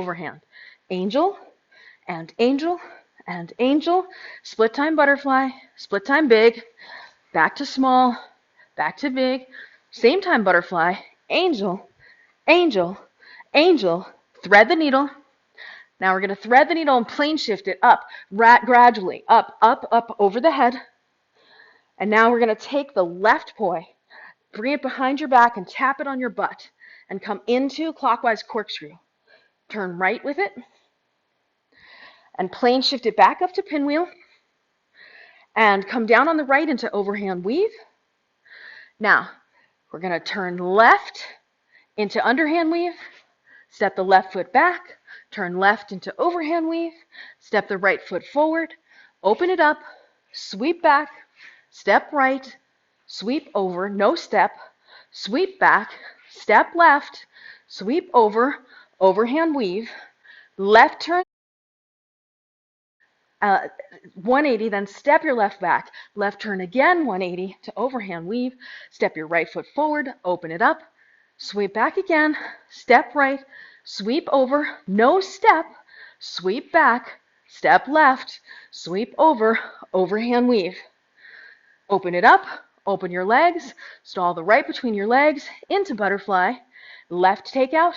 overhand. Angel, and angel, and angel. Split time butterfly, split time big, back to small, back to big, same time butterfly, angel, angel, angel. Thread the needle. Now we're going to thread the needle and plane shift it up, gradually, up, up, up, over the head. And now we're going to take the left poi, bring it behind your back and tap it on your butt, and come into clockwise corkscrew. Turn right with it, and plane shift it back up to pinwheel, and come down on the right into overhand weave. Now, we're going to turn left into underhand weave, step the left foot back, turn left into overhand weave, step the right foot forward, open it up, sweep back, step right, sweep over, no step, sweep back, step left, sweep over, overhand weave, left turn, 180, then step your left back, left turn again, 180 to overhand weave, step your right foot forward, open it up, sweep back again, step right, sweep over, no step, sweep back, step left, sweep over, overhand weave. Open it up, open your legs, stall the right between your legs, into butterfly, left takeout,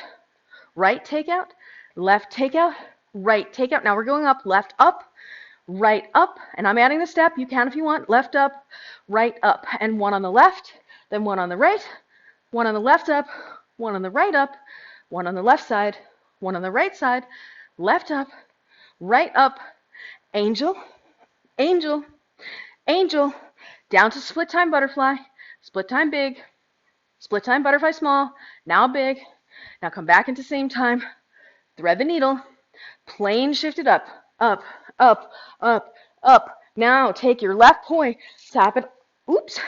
right takeout, left takeout, right takeout. Now we're going up, left up, right up, and I'm adding the step. You can if you want. Left up, right up, and one on the left, then one on the right, one on the left up, one on the right up, one on the left side, one on the right side, left up, right up, angel, angel, angel, down to split time butterfly, split time big, split time butterfly small, now big. Now come back into same time, thread the needle, plane shift it up, up, up, up, up. Now take your left poi, tap it, oops.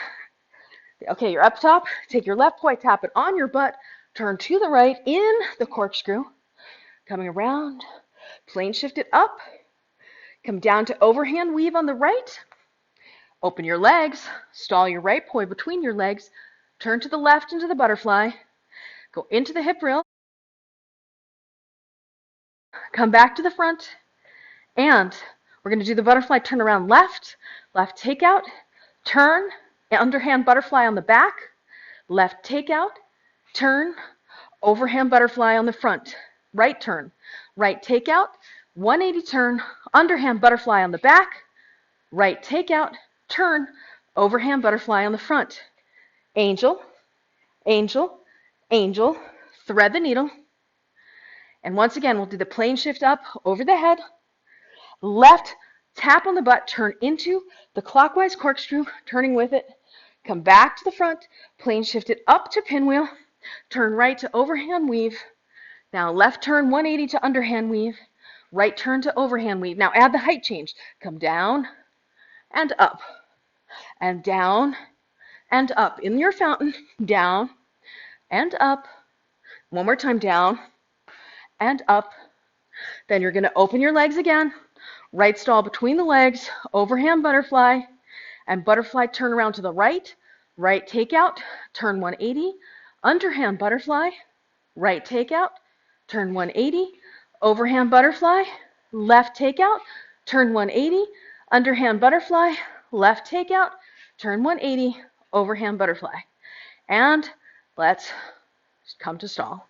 Okay, you're up top, take your left poi, tap it on your butt, turn to the right in the corkscrew, coming around, plane shift it up, come down to overhand weave on the right, open your legs, stall your right poi between your legs, turn to the left into the butterfly, go into the hip rail, come back to the front, and we're going to do the butterfly turn around left, left takeout, turn, underhand butterfly on the back, left takeout, turn, overhand butterfly on the front, right turn, right takeout, 180 turn, underhand butterfly on the back, right takeout, turn, overhand butterfly on the front, angel, angel, angel, thread the needle, and once again we'll do the plane shift up over the head, left tap on the butt, turn into the clockwise corkscrew, turning with it, come back to the front, plane shift it up to pinwheel, turn right to overhand weave, now left turn 180 to underhand weave, right turn to overhand weave. Now add the height change, come down and up, and down and up, in your fountain, down and up, one more time, down and up, then you're going to open your legs again, right stall between the legs, overhand butterfly, and butterfly turn around to the right, right takeout, turn 180, underhand butterfly, right takeout, turn 180, overhand butterfly, left takeout, turn 180, underhand butterfly, left takeout, turn 180, overhand butterfly. And let's come to stall.